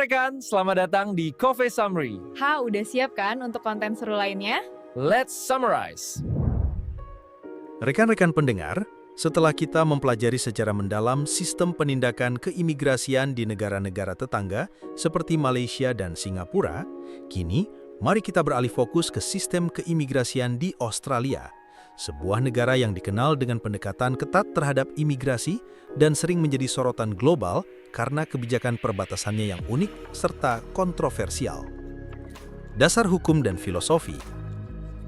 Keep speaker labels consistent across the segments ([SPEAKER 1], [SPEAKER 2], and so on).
[SPEAKER 1] rekan, selamat datang di Coffee Summary.
[SPEAKER 2] Udah siap kan untuk konten seru lainnya?
[SPEAKER 1] Let's summarize.
[SPEAKER 3] Rekan-rekan pendengar, setelah kita mempelajari secara mendalam sistem penindakan keimigrasian di negara-negara tetangga seperti Malaysia dan Singapura, kini mari kita beralih fokus ke sistem keimigrasian di Australia, sebuah negara yang dikenal dengan pendekatan ketat terhadap imigrasi dan sering menjadi sorotan global karena kebijakan perbatasannya yang unik serta kontroversial. Dasar hukum dan filosofi.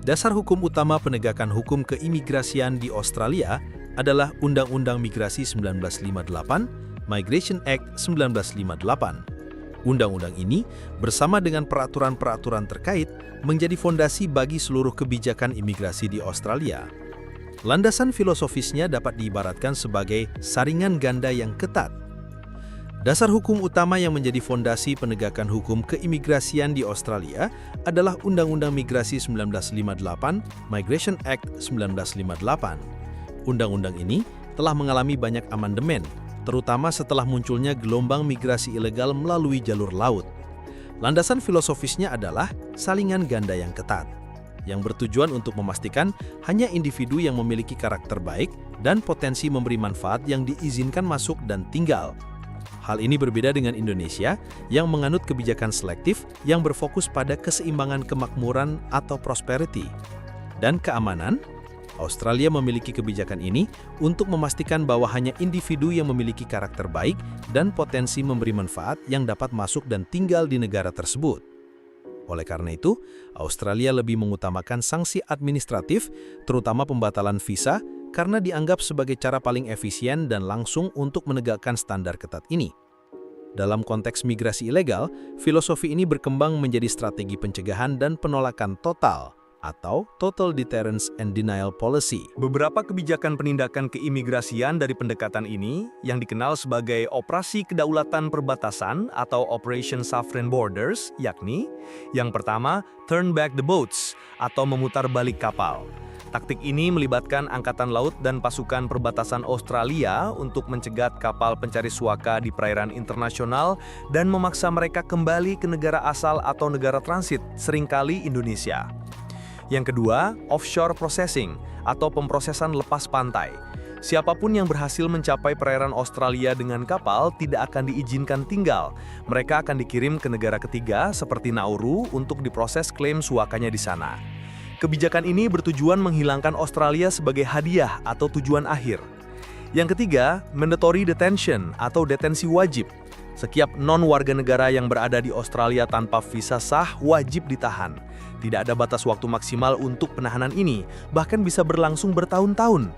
[SPEAKER 3] Dasar hukum utama penegakan hukum keimigrasian di Australia adalah Undang-Undang Migrasi 1958, Migration Act 1958. Undang-undang ini bersama dengan peraturan-peraturan terkait menjadi fondasi bagi seluruh kebijakan imigrasi di Australia. Landasan filosofisnya dapat diibaratkan sebagai saringan ganda yang ketat. Dasar hukum utama yang menjadi fondasi penegakan hukum keimigrasian di Australia adalah Undang-Undang Migrasi 1958, Migration Act 1958. Undang-undang ini telah mengalami banyak amandemen, terutama setelah munculnya gelombang migrasi ilegal melalui jalur laut. Landasan filosofisnya adalah salingan ganda yang ketat, yang bertujuan untuk memastikan hanya individu yang memiliki karakter baik dan potensi memberi manfaat yang diizinkan masuk dan tinggal. Hal ini berbeda dengan Indonesia yang menganut kebijakan selektif yang berfokus pada keseimbangan kemakmuran atau prosperity. Dan keamanan, Australia memiliki kebijakan ini untuk memastikan bahwa hanya individu yang memiliki karakter baik dan potensi memberi manfaat yang dapat masuk dan tinggal di negara tersebut. Oleh karena itu, Australia lebih mengutamakan sanksi administratif, terutama pembatalan visa, karena dianggap sebagai cara paling efisien dan langsung untuk menegakkan standar ketat ini. Dalam konteks migrasi ilegal, filosofi ini berkembang menjadi strategi pencegahan dan penolakan total, atau Total Deterrence and Denial Policy.
[SPEAKER 4] Beberapa kebijakan penindakan keimigrasian dari pendekatan ini yang dikenal sebagai Operasi Kedaulatan Perbatasan atau Operation Sovereign Borders, yakni yang pertama, Turn Back the Boats atau memutar balik kapal. Taktik ini melibatkan Angkatan Laut dan pasukan perbatasan Australia untuk mencegat kapal pencari suaka di perairan internasional dan memaksa mereka kembali ke negara asal atau negara transit, seringkali Indonesia. Yang kedua, offshore processing atau pemrosesan lepas pantai. Siapapun yang berhasil mencapai perairan Australia dengan kapal tidak akan diizinkan tinggal. Mereka akan dikirim ke negara ketiga seperti Nauru untuk diproses klaim suakanya di sana. Kebijakan ini bertujuan menghilangkan Australia sebagai hadiah atau tujuan akhir. Yang ketiga, mandatory detention atau detensi wajib. Setiap non-warga negara yang berada di Australia tanpa visa sah wajib ditahan. Tidak ada batas waktu maksimal untuk penahanan ini, bahkan bisa berlangsung bertahun-tahun.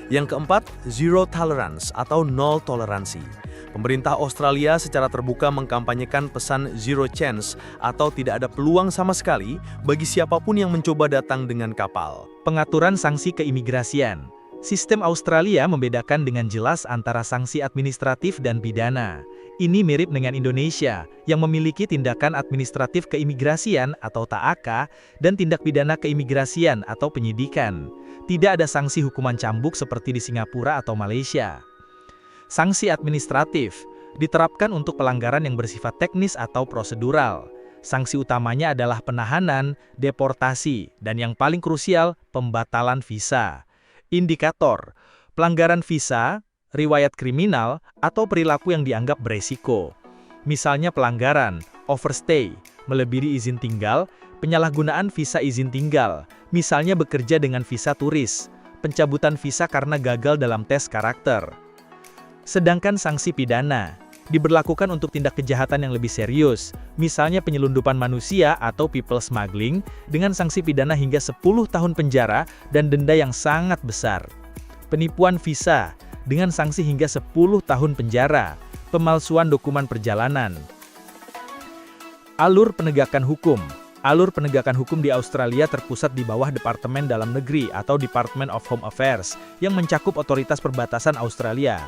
[SPEAKER 4] Yang keempat, zero tolerance atau nol toleransi. Pemerintah Australia secara terbuka mengkampanyekan pesan zero chance atau tidak ada peluang sama sekali bagi siapapun yang mencoba datang dengan kapal.
[SPEAKER 5] Pengaturan sanksi keimigrasian. Sistem Australia membedakan dengan jelas antara sanksi administratif dan pidana. Ini mirip dengan Indonesia, yang memiliki tindakan administratif keimigrasian atau TAK dan tindak pidana keimigrasian atau penyidikan. Tidak ada sanksi hukuman cambuk seperti di Singapura atau Malaysia. Sanksi administratif diterapkan untuk pelanggaran yang bersifat teknis atau prosedural. Sanksi utamanya adalah penahanan, deportasi, dan yang paling krusial, pembatalan visa. Indikator, pelanggaran visa, riwayat kriminal, atau perilaku yang dianggap beresiko. Misalnya pelanggaran, overstay, melebihi izin tinggal, penyalahgunaan visa izin tinggal, misalnya bekerja dengan visa turis, pencabutan visa karena gagal dalam tes karakter. Sedangkan sanksi pidana diberlakukan untuk tindak kejahatan yang lebih serius, misalnya penyelundupan manusia atau people smuggling, dengan sanksi pidana hingga 10 tahun penjara dan denda yang sangat besar. Penipuan visa, dengan sanksi hingga 10 tahun penjara. Pemalsuan dokumen perjalanan. Alur penegakan hukum. Alur penegakan hukum di Australia terpusat di bawah Departemen Dalam Negeri atau Department of Home Affairs, yang mencakup otoritas perbatasan Australia.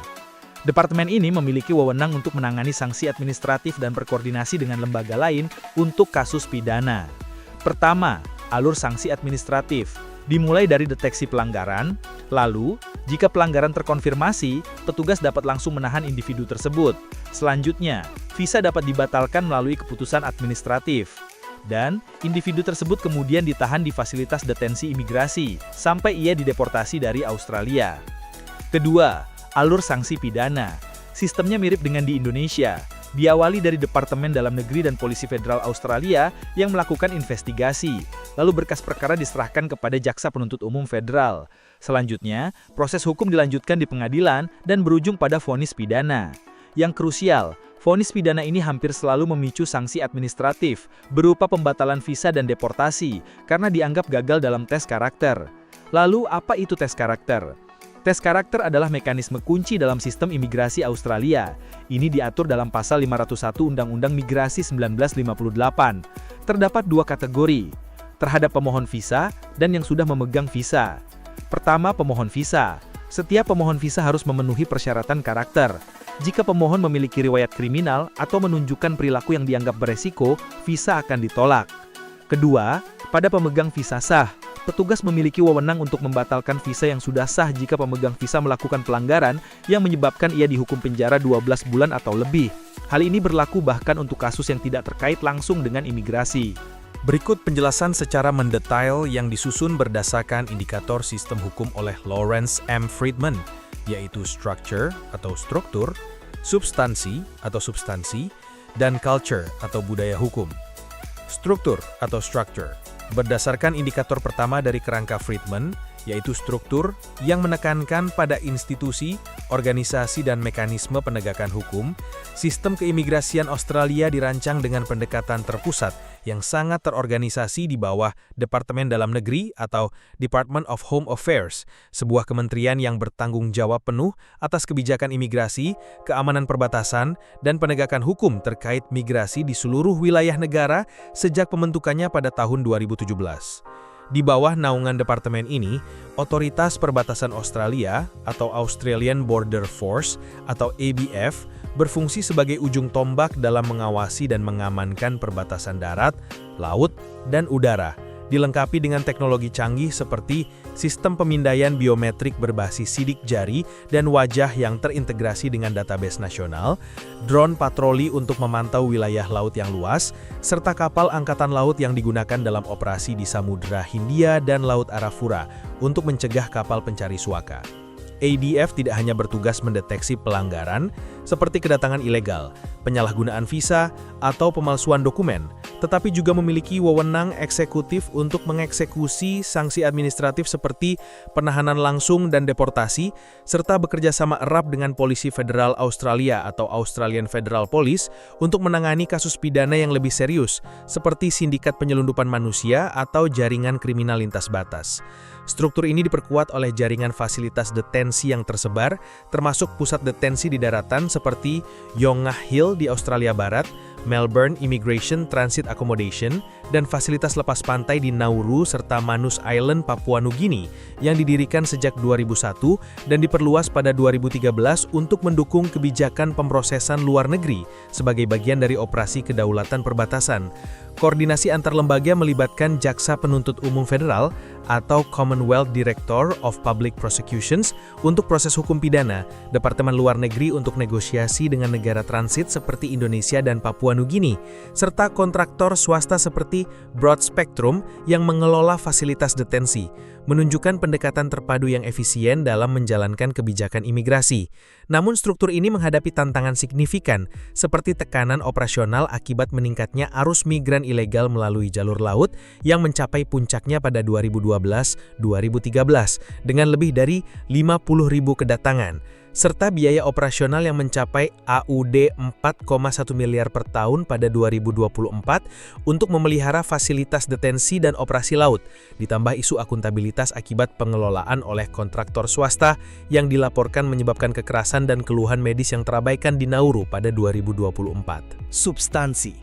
[SPEAKER 5] Departemen ini memiliki wewenang untuk menangani sanksi administratif dan berkoordinasi dengan lembaga lain untuk kasus pidana. Pertama, alur sanksi administratif. Dimulai dari deteksi pelanggaran, lalu, jika pelanggaran terkonfirmasi, petugas dapat langsung menahan individu tersebut. Selanjutnya, visa dapat dibatalkan melalui keputusan administratif. Dan, individu tersebut kemudian ditahan di fasilitas detensi imigrasi, sampai ia dideportasi dari Australia. Kedua, alur sanksi pidana. Sistemnya mirip dengan di Indonesia. Diawali dari Departemen Dalam Negeri dan Polisi Federal Australia yang melakukan investigasi. Lalu berkas perkara diserahkan kepada Jaksa Penuntut Umum Federal. Selanjutnya, proses hukum dilanjutkan di pengadilan dan berujung pada vonis pidana. Yang krusial, vonis pidana ini hampir selalu memicu sanksi administratif, berupa pembatalan visa dan deportasi, karena dianggap gagal dalam tes karakter. Lalu, apa itu tes karakter? Tes karakter adalah mekanisme kunci dalam sistem imigrasi Australia. Ini diatur dalam pasal 501 Undang-Undang Migrasi 1958. Terdapat dua kategori, terhadap pemohon visa dan yang sudah memegang visa. Pertama, pemohon visa. Setiap pemohon visa harus memenuhi persyaratan karakter. Jika pemohon memiliki riwayat kriminal atau menunjukkan perilaku yang dianggap beresiko, visa akan ditolak. Kedua, pada pemegang visa sah. Petugas memiliki wewenang untuk membatalkan visa yang sudah sah jika pemegang visa melakukan pelanggaran yang menyebabkan ia dihukum penjara 12 bulan atau lebih. Hal ini berlaku bahkan untuk kasus yang tidak terkait langsung dengan imigrasi.
[SPEAKER 3] Berikut penjelasan secara mendetail yang disusun berdasarkan indikator sistem hukum oleh Lawrence M. Friedman, yaitu structure atau struktur, substansi atau substansi, dan culture atau budaya hukum. Struktur atau structure berdasarkan indikator pertama dari kerangka Friedman, yaitu struktur yang menekankan pada institusi, organisasi, dan mekanisme penegakan hukum. Sistem keimigrasian Australia dirancang dengan pendekatan terpusat yang sangat terorganisasi di bawah Departemen Dalam Negeri atau Department of Home Affairs, sebuah kementerian yang bertanggung jawab penuh atas kebijakan imigrasi, keamanan perbatasan, dan penegakan hukum terkait migrasi di seluruh wilayah negara sejak pembentukannya pada tahun 2017. Di bawah naungan departemen ini, Otoritas Perbatasan Australia atau Australian Border Force atau ABF berfungsi sebagai ujung tombak dalam mengawasi dan mengamankan perbatasan darat, laut, dan udara, dilengkapi dengan teknologi canggih seperti sistem pemindaian biometrik berbasis sidik jari dan wajah yang terintegrasi dengan database nasional, drone patroli untuk memantau wilayah laut yang luas, serta kapal angkatan laut yang digunakan dalam operasi di Samudra Hindia dan Laut Arafura untuk mencegah kapal pencari suaka. ADF tidak hanya bertugas mendeteksi pelanggaran seperti kedatangan ilegal, penyalahgunaan visa, atau pemalsuan dokumen, tetapi juga memiliki wewenang eksekutif untuk mengeksekusi sanksi administratif seperti penahanan langsung dan deportasi, serta bekerja sama erat dengan Polisi Federal Australia atau Australian Federal Police untuk menangani kasus pidana yang lebih serius, seperti sindikat penyelundupan manusia atau jaringan kriminal lintas batas. Struktur ini diperkuat oleh jaringan fasilitas detensi yang tersebar, termasuk pusat detensi di daratan seperti Yongah Hill di Australia Barat, Melbourne Immigration Transit Accommodation, dan fasilitas lepas pantai di Nauru serta Manus Island, Papua Nugini, yang didirikan sejak 2001 dan diperluas pada 2013 untuk mendukung kebijakan pemrosesan luar negeri sebagai bagian dari operasi kedaulatan perbatasan. Koordinasi antar lembaga melibatkan Jaksa Penuntut Umum Federal atau Commonwealth Director of Public Prosecutions untuk proses hukum pidana, Departemen Luar Negeri untuk negosiasi dengan negara transit seperti Indonesia dan Papua Nugini, serta kontraktor swasta seperti Broad Spectrum yang mengelola fasilitas detensi, menunjukkan pendekatan terpadu yang efisien dalam menjalankan kebijakan imigrasi. Namun struktur ini menghadapi tantangan signifikan, seperti tekanan operasional akibat meningkatnya arus migran ilegal melalui jalur laut yang mencapai puncaknya pada 2012-2013 dengan lebih dari 50.000 kedatangan, serta biaya operasional yang mencapai AUD 4,1 miliar per tahun pada 2024 untuk memelihara fasilitas detensi dan operasi laut, ditambah isu akuntabilitas akibat pengelolaan oleh kontraktor swasta yang dilaporkan menyebabkan kekerasan dan keluhan medis yang terabaikan di Nauru pada 2024.
[SPEAKER 6] Substansi.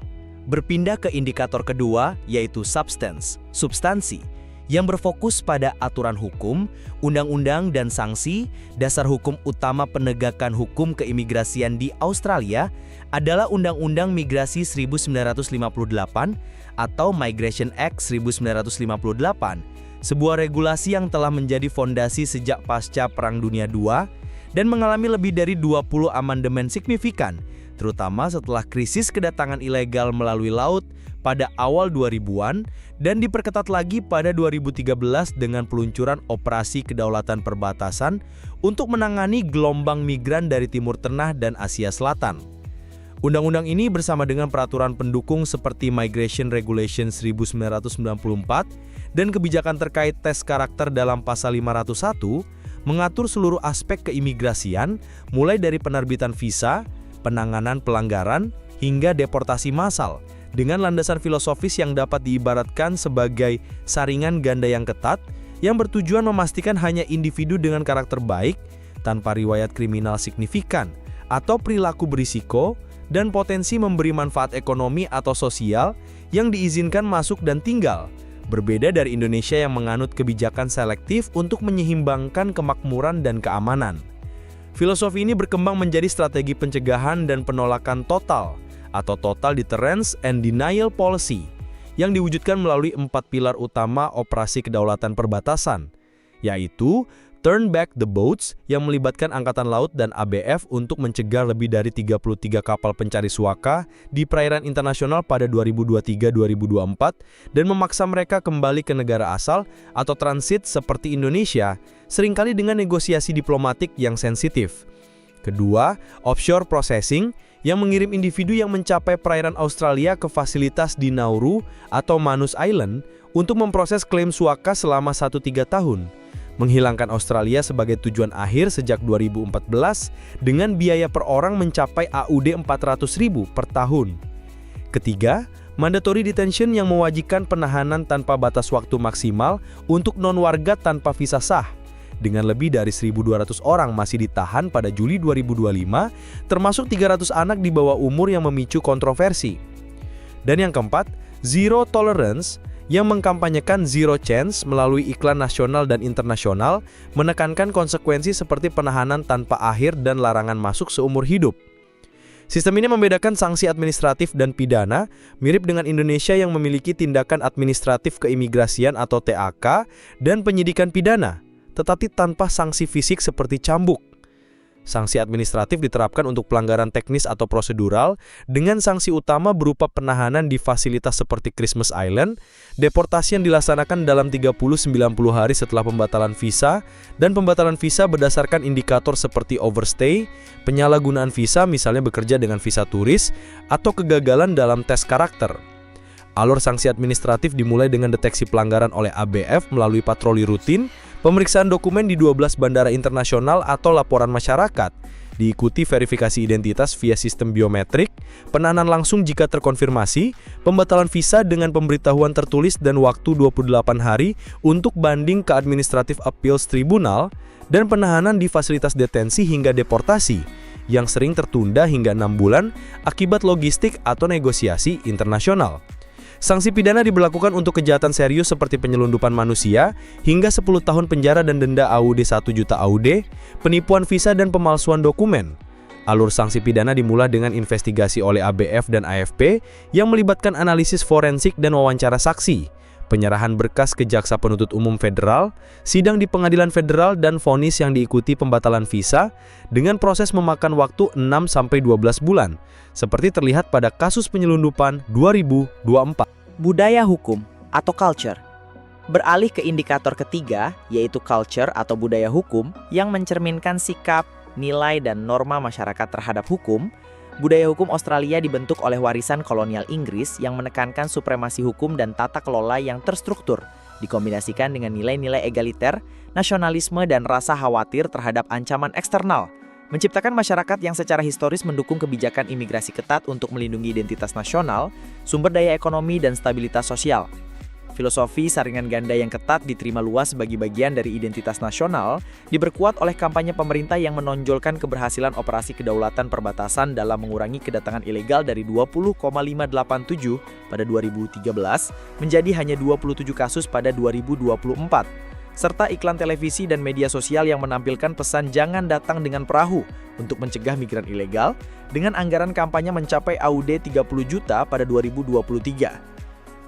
[SPEAKER 6] Berpindah ke indikator kedua, yaitu substance, substansi, yang berfokus pada aturan hukum, undang-undang dan sanksi. Dasar hukum utama penegakan hukum keimigrasian di Australia adalah Undang-Undang Migrasi 1958 atau Migration Act 1958, sebuah regulasi yang telah menjadi fondasi sejak pasca Perang Dunia II dan mengalami lebih dari 20 amandemen signifikan, terutama setelah krisis kedatangan ilegal melalui laut pada awal 2000-an dan diperketat lagi pada 2013 dengan peluncuran Operasi Kedaulatan Perbatasan untuk menangani gelombang migran dari Timur Tengah dan Asia Selatan. Undang-undang ini bersama dengan peraturan pendukung seperti Migration Regulation 1994 dan kebijakan terkait tes karakter dalam pasal 501 mengatur seluruh aspek keimigrasian mulai dari penerbitan visa, penanganan pelanggaran, hingga deportasi massal dengan landasan filosofis yang dapat diibaratkan sebagai saringan ganda yang ketat yang bertujuan memastikan hanya individu dengan karakter baik, tanpa riwayat kriminal signifikan, atau perilaku berisiko, dan potensi memberi manfaat ekonomi atau sosial yang diizinkan masuk dan tinggal, berbeda dari Indonesia yang menganut kebijakan selektif untuk menyeimbangkan kemakmuran dan keamanan. Filosofi ini berkembang menjadi strategi pencegahan dan penolakan total atau Total Deterrence and Denial Policy yang diwujudkan melalui 4 pilar utama Operasi Kedaulatan Perbatasan, yaitu Turn Back the Boats yang melibatkan Angkatan Laut dan ABF untuk mencegah lebih dari 33 kapal pencari suaka di perairan internasional pada 2023-2024 dan memaksa mereka kembali ke negara asal atau transit seperti Indonesia, seringkali dengan negosiasi diplomatik yang sensitif. Kedua, Offshore Processing yang mengirim individu yang mencapai perairan Australia ke fasilitas di Nauru atau Manus Island untuk memproses klaim suaka selama 1-3 tahun. Menghilangkan Australia sebagai tujuan akhir sejak 2014 dengan biaya per orang mencapai AUD 400.000 per tahun. Ketiga, Mandatory Detention yang mewajibkan penahanan tanpa batas waktu maksimal untuk non-warga tanpa visa sah, dengan lebih dari 1.200 orang masih ditahan pada Juli 2025, termasuk 300 anak di bawah umur yang memicu kontroversi. Dan yang keempat, Zero Tolerance yang mengkampanyekan zero chance melalui iklan nasional dan internasional, menekankan konsekuensi seperti penahanan tanpa akhir dan larangan masuk seumur hidup. Sistem ini membedakan sanksi administratif dan pidana, mirip dengan Indonesia yang memiliki tindakan administratif keimigrasian atau TAK dan penyidikan pidana, tetapi tanpa sanksi fisik seperti cambuk. Sanksi administratif diterapkan untuk pelanggaran teknis atau prosedural, dengan sanksi utama berupa penahanan di fasilitas seperti Christmas Island, deportasi yang dilaksanakan dalam 30-90 hari setelah pembatalan visa, dan pembatalan visa berdasarkan indikator seperti overstay, penyalahgunaan visa misalnya bekerja dengan visa turis, atau kegagalan dalam tes karakter. Alur sanksi administratif dimulai dengan deteksi pelanggaran oleh ABF melalui patroli rutin, pemeriksaan dokumen di 12 bandara internasional atau laporan masyarakat, diikuti verifikasi identitas via sistem biometrik, penahanan langsung jika terkonfirmasi, pembatalan visa dengan pemberitahuan tertulis dan waktu 28 hari untuk banding ke Administrative Appeals Tribunal, dan penahanan di fasilitas detensi hingga deportasi, yang sering tertunda hingga 6 bulan akibat logistik atau negosiasi internasional. Sanksi pidana diberlakukan untuk kejahatan serius seperti penyelundupan manusia hingga 10 tahun penjara dan denda AUD 1 juta AUD, penipuan visa dan pemalsuan dokumen. Alur sanksi pidana dimulai dengan investigasi oleh ABF dan AFP yang melibatkan analisis forensik dan wawancara saksi, penyerahan berkas ke Jaksa Penuntut Umum Federal, sidang di Pengadilan Federal dan vonis yang diikuti pembatalan visa dengan proses memakan waktu 6-12 bulan, seperti terlihat pada kasus penyelundupan 2024.
[SPEAKER 7] Budaya hukum atau culture. Beralih ke indikator ketiga, yaitu culture atau budaya hukum yang mencerminkan sikap, nilai, dan norma masyarakat terhadap hukum. Budaya hukum Australia dibentuk oleh warisan kolonial Inggris yang menekankan supremasi hukum dan tata kelola yang terstruktur, dikombinasikan dengan nilai-nilai egaliter, nasionalisme, dan rasa khawatir terhadap ancaman eksternal, menciptakan masyarakat yang secara historis mendukung kebijakan imigrasi ketat untuk melindungi identitas nasional, sumber daya ekonomi, dan stabilitas sosial. Filosofi saringan ganda yang ketat diterima luas sebagai bagian dari identitas nasional, diperkuat oleh kampanye pemerintah yang menonjolkan keberhasilan operasi kedaulatan perbatasan dalam mengurangi kedatangan ilegal dari 20,587 pada 2013 menjadi hanya 27 kasus pada 2024. Serta iklan televisi dan media sosial yang menampilkan pesan jangan datang dengan perahu untuk mencegah migran ilegal dengan anggaran kampanye mencapai AUD 30 juta pada 2023.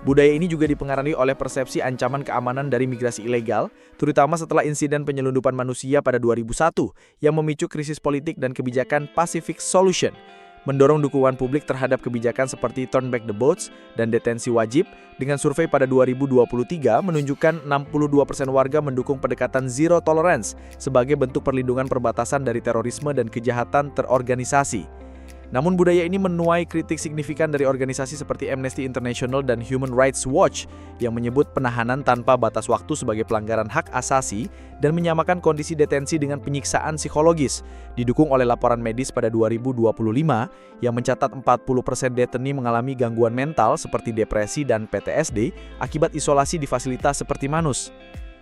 [SPEAKER 7] Budaya ini juga dipengaruhi oleh persepsi ancaman keamanan dari migrasi ilegal, terutama setelah insiden penyelundupan manusia pada 2001 yang memicu krisis politik dan kebijakan Pacific Solution. mendorong dukungan publik terhadap kebijakan seperti Turn Back the Boats dan detensi wajib, dengan survei pada 2023 menunjukkan 62% warga mendukung pendekatan zero tolerance sebagai bentuk perlindungan perbatasan dari terorisme dan kejahatan terorganisasi. Namun budaya ini menuai kritik signifikan dari organisasi seperti Amnesty International dan Human Rights Watch yang menyebut penahanan tanpa batas waktu sebagai pelanggaran hak asasi dan menyamakan kondisi detensi dengan penyiksaan psikologis, didukung oleh laporan medis pada 2025 yang mencatat 40% deteni mengalami gangguan mental seperti depresi dan PTSD akibat isolasi di fasilitas seperti Manus.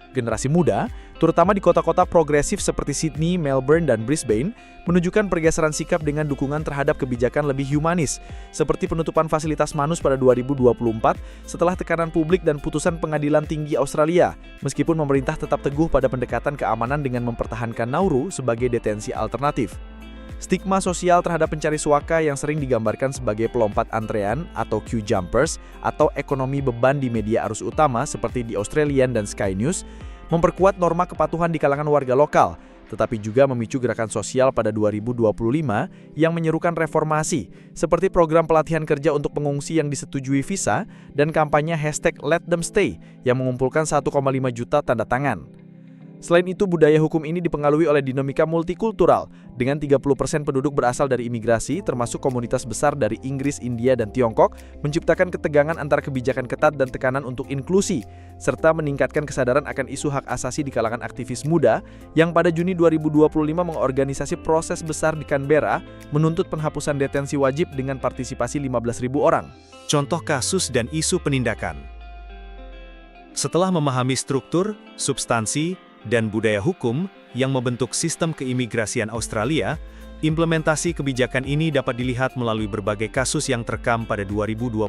[SPEAKER 7] Generasi muda, terutama di kota-kota progresif seperti Sydney, Melbourne, dan Brisbane, menunjukkan pergeseran sikap dengan dukungan terhadap kebijakan lebih humanis, seperti penutupan fasilitas Manus pada 2024 setelah tekanan publik dan putusan Pengadilan Tinggi Australia, meskipun pemerintah tetap teguh pada pendekatan keamanan dengan mempertahankan Nauru sebagai detensi alternatif. Stigma sosial terhadap pencari suaka yang sering digambarkan sebagai pelompat antrean atau queue jumpers atau ekonomi beban di media arus utama seperti di Australian dan Sky News memperkuat norma kepatuhan di kalangan warga lokal, tetapi juga memicu gerakan sosial pada 2025 yang menyerukan reformasi, seperti program pelatihan kerja untuk pengungsi yang disetujui visa dan kampanye #LetThemStay yang mengumpulkan 1,5 juta tanda tangan. Selain itu, budaya hukum ini dipengaruhi oleh dinamika multikultural, dengan 30% penduduk berasal dari imigrasi, termasuk komunitas besar dari Inggris, India, dan Tiongkok, menciptakan ketegangan antara kebijakan ketat dan tekanan untuk inklusi, serta meningkatkan kesadaran akan isu hak asasi di kalangan aktivis muda, yang pada Juni 2025 mengorganisasi proses besar di Canberra, menuntut penghapusan detensi wajib dengan partisipasi 15.000 orang.
[SPEAKER 3] Contoh kasus dan isu penindakan. Setelah memahami struktur, substansi, dan budaya hukum yang membentuk sistem keimigrasian Australia, implementasi kebijakan ini dapat dilihat melalui berbagai kasus yang terekam pada 2025.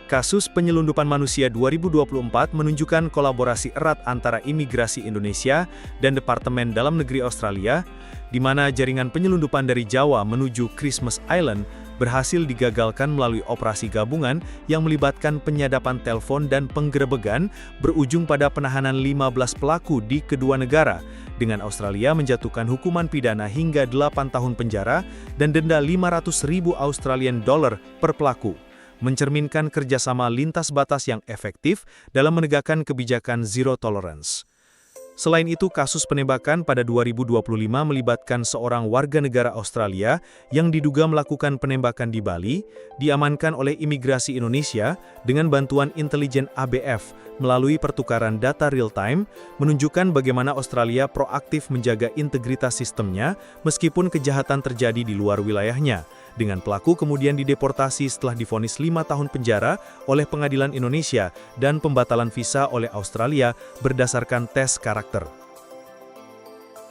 [SPEAKER 3] Kasus penyelundupan manusia 2024 menunjukkan kolaborasi erat antara imigrasi Indonesia dan Departemen Dalam Negeri Australia, di mana jaringan penyelundupan dari Jawa menuju Christmas Island berhasil digagalkan melalui operasi gabungan yang melibatkan penyadapan telepon dan penggerebegan berujung pada penahanan 15 pelaku di kedua negara, dengan Australia menjatuhkan hukuman pidana hingga 8 tahun penjara dan denda 500.000 Australian dollar per pelaku, mencerminkan kerjasama lintas batas yang efektif dalam menegakkan kebijakan zero tolerance. Selain itu, kasus penembakan pada 2025 melibatkan seorang warga negara Australia yang diduga melakukan penembakan di Bali, diamankan oleh imigrasi Indonesia dengan bantuan intelijen ABF melalui pertukaran data real-time, menunjukkan bagaimana Australia proaktif menjaga integritas sistemnya meskipun kejahatan terjadi di luar wilayahnya, dengan pelaku kemudian dideportasi setelah divonis 5 tahun penjara oleh Pengadilan Indonesia dan pembatalan visa oleh Australia berdasarkan tes karakter.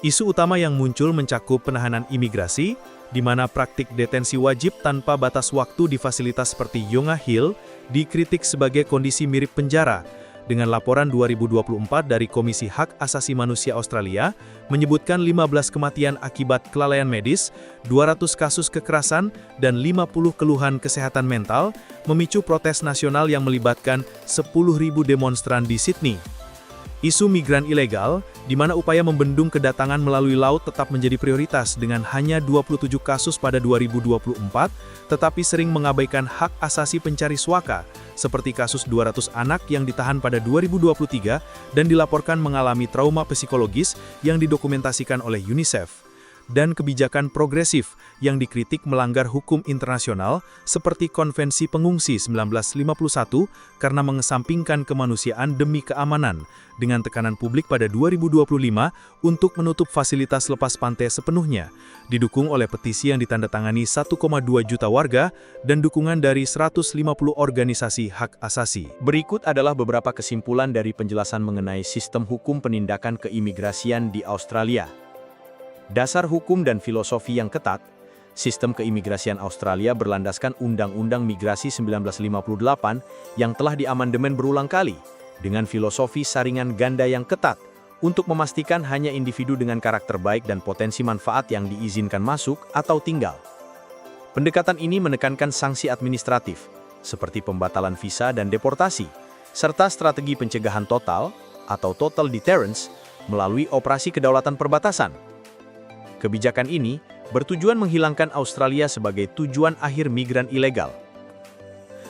[SPEAKER 3] Isu utama yang muncul mencakup penahanan imigrasi, di mana praktik detensi wajib tanpa batas waktu di fasilitas seperti Yonga Hill dikritik sebagai kondisi mirip penjara, dengan laporan 2024 dari Komisi Hak Asasi Manusia Australia menyebutkan 15 kematian akibat kelalaian medis, 200 kasus kekerasan, dan 50 keluhan kesehatan mental, memicu protes nasional yang melibatkan 10.000 demonstran di Sydney. Isu migran ilegal, di mana upaya membendung kedatangan melalui laut tetap menjadi prioritas dengan hanya 27 kasus pada 2024, tetapi sering mengabaikan hak asasi pencari suaka, seperti kasus 200 anak yang ditahan pada 2023 dan dilaporkan mengalami trauma psikologis yang didokumentasikan oleh UNICEF. Dan kebijakan progresif yang dikritik melanggar hukum internasional seperti Konvensi Pengungsi 1951 karena mengesampingkan kemanusiaan demi keamanan, dengan tekanan publik pada 2025 untuk menutup fasilitas lepas pantai sepenuhnya, didukung oleh petisi yang ditandatangani 1,2 juta warga dan dukungan dari 150 organisasi hak asasi. Berikut adalah beberapa kesimpulan dari penjelasan mengenai sistem hukum penindakan keimigrasian di Australia. Dasar hukum dan filosofi yang ketat, sistem keimigrasian Australia berlandaskan Undang-Undang Migrasi 1958 yang telah diamandemen berulang kali, dengan filosofi saringan ganda yang ketat untuk memastikan hanya individu dengan karakter baik dan potensi manfaat yang diizinkan masuk atau tinggal. Pendekatan ini menekankan sanksi administratif, seperti pembatalan visa dan deportasi, serta strategi pencegahan total atau total deterrence melalui operasi kedaulatan perbatasan. Kebijakan ini bertujuan menghilangkan Australia sebagai tujuan akhir migran ilegal.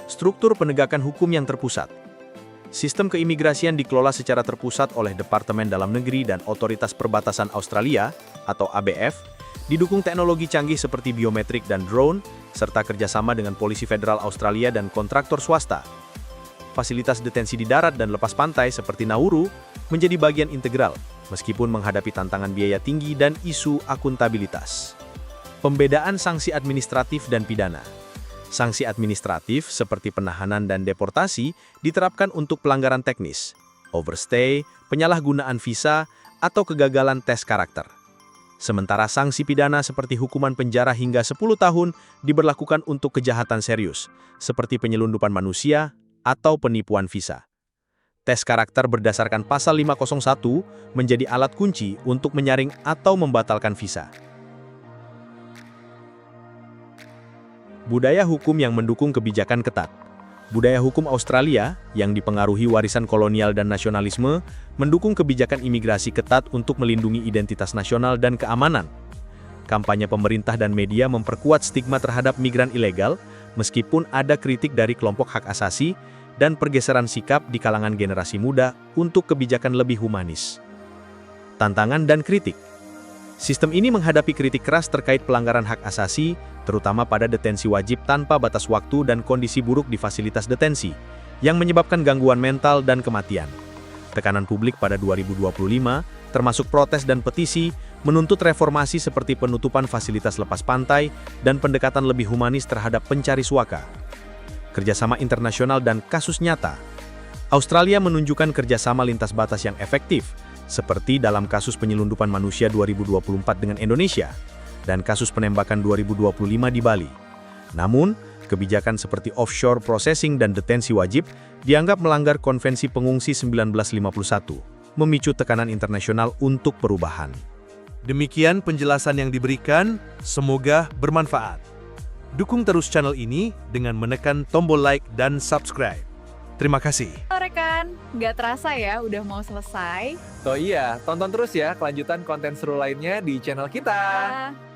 [SPEAKER 3] Struktur penegakan hukum yang terpusat. Sistem keimigrasian dikelola secara terpusat oleh Departemen Dalam Negeri dan Otoritas Perbatasan Australia atau ABF, didukung teknologi canggih seperti biometrik dan drone, serta kerjasama dengan Polisi Federal Australia dan kontraktor swasta. Fasilitas detensi di darat dan lepas pantai seperti Nauru menjadi bagian integral, meskipun menghadapi tantangan biaya tinggi dan isu akuntabilitas. Pembedaan sanksi administratif dan pidana. Sanksi administratif seperti penahanan dan deportasi diterapkan untuk pelanggaran teknis, overstay, penyalahgunaan visa, atau kegagalan tes karakter. Sementara sanksi pidana seperti hukuman penjara hingga 10 tahun diberlakukan untuk kejahatan serius, seperti penyelundupan manusia atau penipuan visa. Tes karakter berdasarkan pasal 501 menjadi alat kunci untuk menyaring atau membatalkan visa. Budaya hukum yang mendukung kebijakan ketat. Budaya hukum Australia, yang dipengaruhi warisan kolonial dan nasionalisme, mendukung kebijakan imigrasi ketat untuk melindungi identitas nasional dan keamanan. Kampanye pemerintah dan media memperkuat stigma terhadap migran ilegal, meskipun ada kritik dari kelompok hak asasi dan pergeseran sikap di kalangan generasi muda untuk kebijakan lebih humanis. Tantangan dan kritik. Sistem ini menghadapi kritik keras terkait pelanggaran hak asasi, terutama pada detensi wajib tanpa batas waktu dan kondisi buruk di fasilitas detensi, yang menyebabkan gangguan mental dan kematian. Tekanan publik pada 2025, termasuk protes dan petisi, menuntut reformasi seperti penutupan fasilitas lepas pantai dan pendekatan lebih humanis terhadap pencari suaka. Kerjasama internasional dan kasus nyata. Australia menunjukkan kerjasama lintas batas yang efektif, seperti dalam kasus penyelundupan manusia 2024 dengan Indonesia, dan kasus penembakan 2025 di Bali. Namun, kebijakan seperti offshore processing dan detensi wajib dianggap melanggar Konvensi Pengungsi 1951, memicu tekanan internasional untuk perubahan.
[SPEAKER 8] Demikian penjelasan yang diberikan, semoga bermanfaat. Dukung terus channel ini dengan menekan tombol like dan subscribe. Terima kasih.
[SPEAKER 2] Halo rekan, nggak terasa ya udah mau selesai.
[SPEAKER 1] Oh iya, tonton terus ya kelanjutan konten seru lainnya di channel kita.
[SPEAKER 2] Ah.